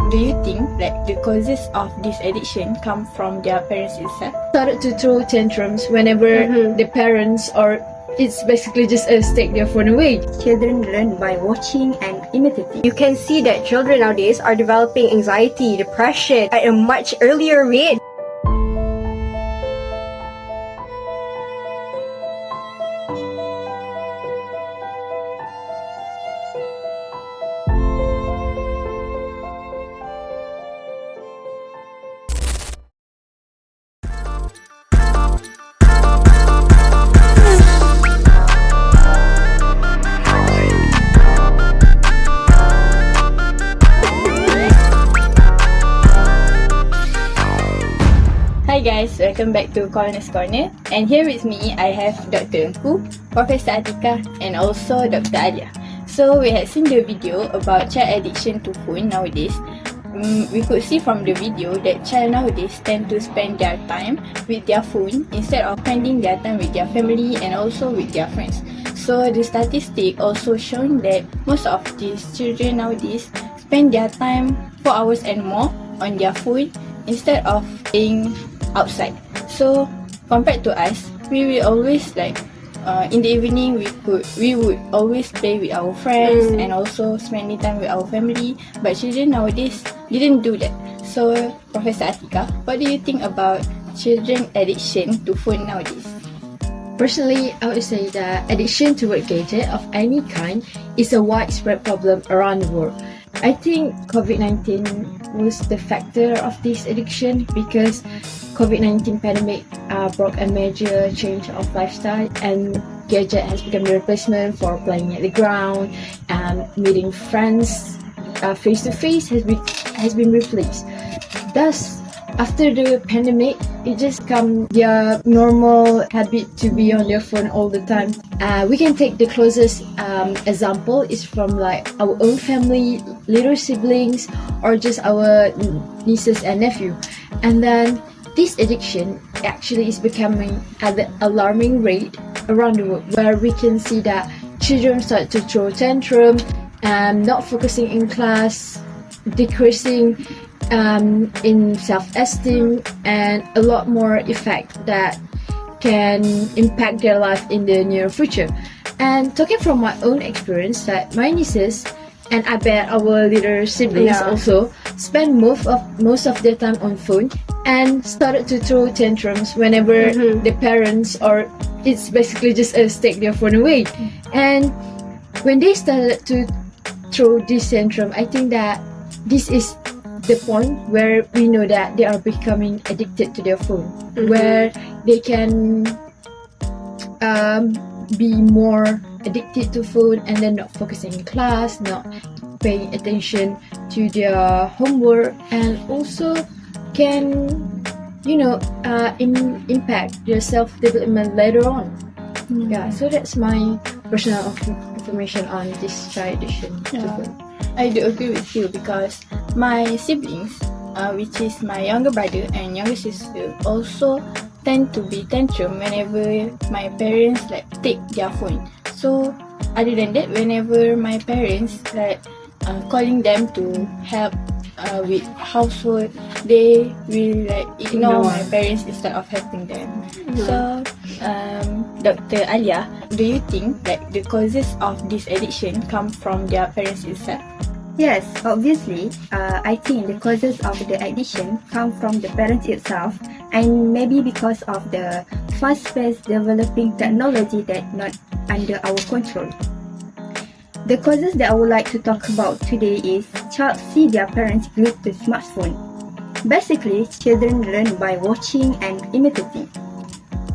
Do you think like the causes of this addiction come from their parents itself? Started to throw tantrums whenever the parents or it's basically just take their phone away. Children learn by watching and imitating. You can see that children nowadays are developing anxiety, depression at a much earlier rate. Hi guys, welcome back to Coroner's Corner, and here with me I have Dr. Engku, Professor Atiqa and also Dr. Aliyah. So we had seen the video about child addiction to phone nowadays. We could see from the video that child nowadays tend to spend their time with their phone instead of spending their time with their family and also with their friends. So the statistic also showing that most of these children nowadays spend their time 4 hours and more on their phone instead of playing outside. So compared to us, we will always in the evening we would always play with our friends and also spending time with our family, but children nowadays didn't do that. So Professor Atiqa, what do you think about children addiction to phone nowadays? Personally, I would say that addiction to a gadget of any kind is a widespread problem around the world. I think COVID-19 was the factor of this addiction because COVID-19 pandemic brought a major change of lifestyle, and gadget has become the replacement for playing at the ground and meeting friends face to face has been replaced. Thus, after the pandemic, it just become their normal habit to be on their phone all the time. We can take the closest example is from like our own family, little siblings, or just our nieces and nephew. And then this addiction actually is becoming at the alarming rate around the world, where we can see that children start to throw tantrum and not focusing in class, decreasing in self-esteem, and a lot more effect that can impact their life in the near future. And talking from my own experience, that my nieces and I bet our little siblings also spend most of their time on phone and started to throw tantrums whenever the parents or it's basically just take their phone away. And when they started to throw this tantrum, I think that this is the point where we know that they are becoming addicted to their phone, where they can be more addicted to phone and then not focusing in class, not paying attention to their homework, and also can impact their self-development later on. So that's my personal information on this child addiction to phone. I do agree with you because my siblings, which is my younger brother and younger sister, also tend to be tantrum whenever my parents take their phone. So other than that, whenever my parents calling them to help with housework, they will ignore my parents instead of helping them. So Dr. Aliyah, do you think the causes of this addiction come from their parents itself? Yes, obviously, I think the causes of the addiction come from the parents itself, and maybe because of the fast-paced developing technology that not under our control. The causes that I would like to talk about today is child see their parents glued to smartphone. Basically, children learn by watching and imitating.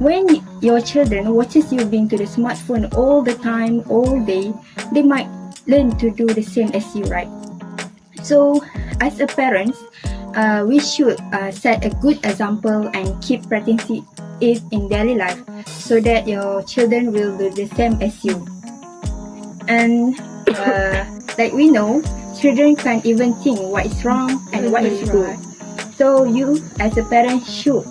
When your children watches you being to the smartphone all the time, all day, they might learn to do the same as you, right? So, as a parents, we should set a good example and keep practicing it in daily life so that your children will do the same as you. And like we know, children can't even think what is wrong and what is good. So you as a parent should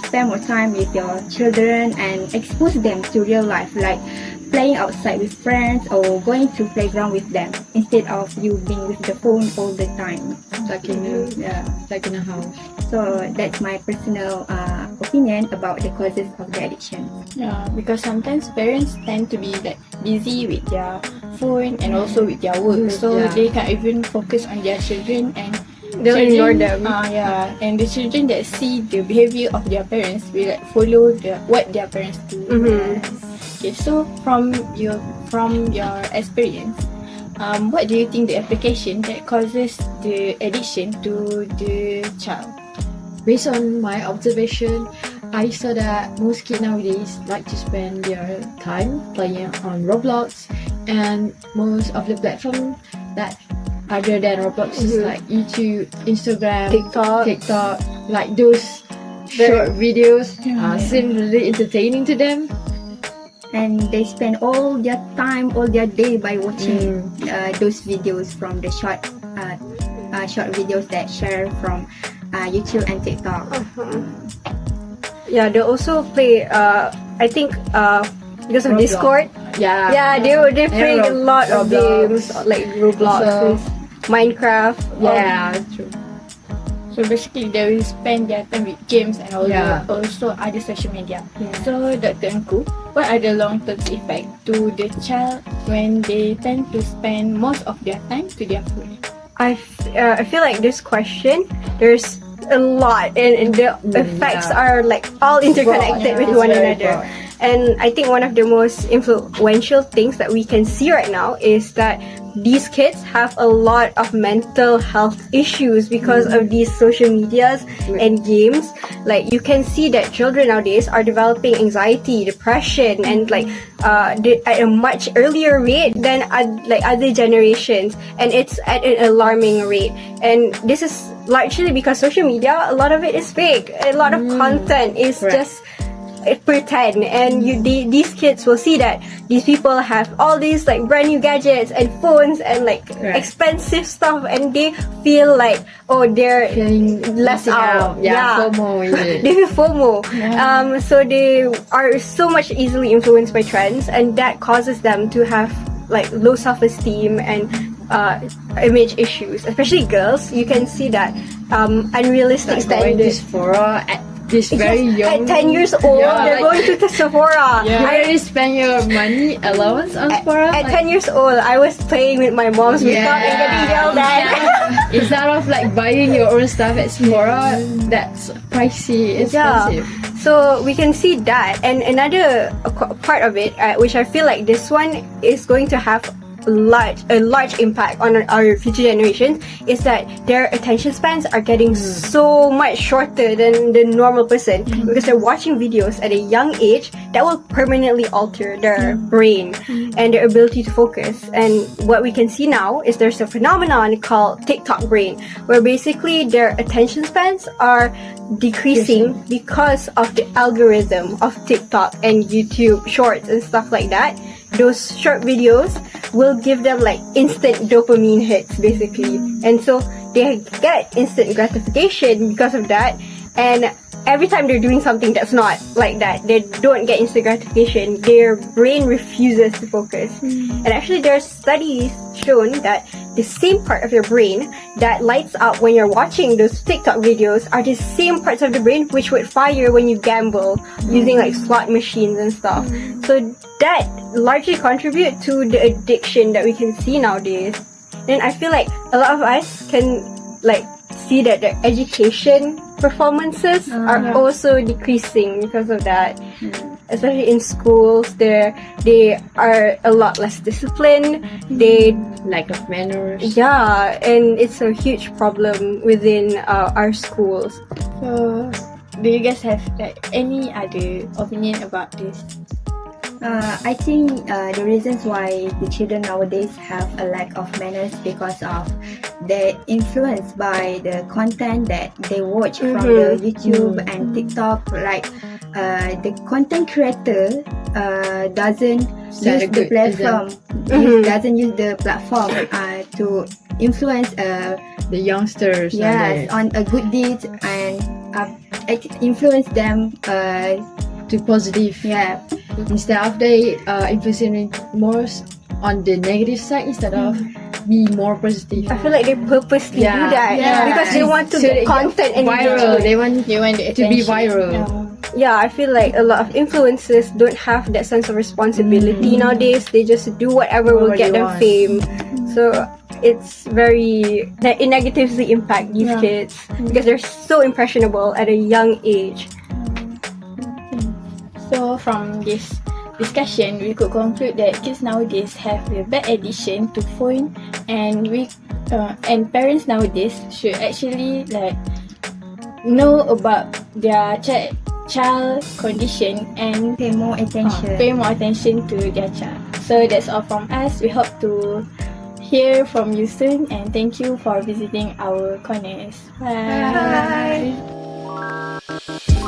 spend more time with your children and expose them to real life, like playing outside with friends or going to playground with them instead of you being with the phone all the time. Like in a, Yeah. like in a house. So that's my personal opinion about the causes of the addiction. Yeah, because sometimes parents tend to be like busy with their phone and also with their work, so Yeah. they can't even focus on their children, and They'll ignore them. Yeah, and the children that see the behavior of their parents will like follow what their parents do. Okay, so from your experience, what do you think the application that causes the addiction to the child? Based on my observation, I saw that most kids nowadays like to spend their time playing on Roblox, and most of the platform that other than Roblox is like YouTube, Instagram, TikTok, like those short videos seem really entertaining to them. And they spend all their time, all their day by watching those videos from the short videos that share from YouTube and TikTok. Yeah, they also play. I think because of Roblox. Discord. Yeah, They play a lot of Roblox. games like Roblox, So- and Minecraft. Yeah, true. So basically, they will spend their time with games and also other social media. Yeah. So, Dr. Engku, what are the long-term effects to the child when they tend to spend most of their time to their phone? I feel like this question, there's a lot, and the effects are like all interconnected with It's one very another. broad. And I think one of the most influential things that we can see right now is that these kids have a lot of mental health issues because of these social medias and games. Like you can see that children nowadays are developing anxiety, depression, and like at a much earlier rate than other generations, and it's at an alarming rate. And this is largely because social media, a lot of it is fake. A lot of content is just pretend, and these kids will see that these people have all these like brand new gadgets and phones and like expensive stuff, and they feel like they're Feeling left out. FOMO is it? They feel FOMO. So they are so much easily influenced by trends, and that causes them to have like low self-esteem and image issues, especially girls. You can see that unrealistic Like going to standards. Sephora at this very young. At 10 years old, they're going to the Sephora. You already spend your money allowance on Sephora? At 10 years old, I was playing with my mom's makeup and getting yelled at. Instead of like buying your own stuff at Sephora, that's pricey, expensive. So we can see that, and another part of it, which I feel like this one is going to have a large impact on our future generations, is that their attention spans are getting so much shorter than the normal person because they're watching videos at a young age that will permanently alter their brain and their ability to focus. And what we can see now is there's a phenomenon called TikTok brain, where basically their attention spans are decreasing because of the algorithm of TikTok and YouTube shorts and stuff like that. Those short videos will give them like instant dopamine hits basically, and so they get instant gratification because of that. And every time they're doing something that's not like that, they don't get instant gratification, their brain refuses to focus. And actually there's studies shown that the same part of your brain that lights up when you're watching those TikTok videos are the same parts of the brain which would fire when you gamble using like slot machines and stuff. So that largely contribute to the addiction that we can see nowadays. And I feel like a lot of us can like see that the education performances are also decreasing because of that. Especially in schools, they are a lot less disciplined. They Lack of manners. and it's a huge problem within our schools. So, do you guys have like any other opinion about this? I think the reasons why the children nowadays have a lack of manners because of they're influenced by the content that they watch from the YouTube and TikTok. Like the content creator doesn't use the platform. Doesn't use the platform to influence The youngsters. on a good deed and influence them to positive. Yeah. Instead of they emphasizing more on the negative side instead of be more positive. I feel like they purposely do that because they want to So get content and viral. engagement. They want You want the to be attention. viral. Yeah, I feel like a lot of influencers don't have that sense of responsibility nowadays. They just do whatever will Whatever get they them want. fame. So it's very it negatively impact these kids because they're so impressionable at a young age. So from this discussion, we could conclude that kids nowadays have a bad addiction to phone, and and parents nowadays should actually like know about their child condition and Pay more attention. pay more attention to their child. So that's all from us. We hope to hear from you soon, and thank you for visiting our corners. Bye. Bye.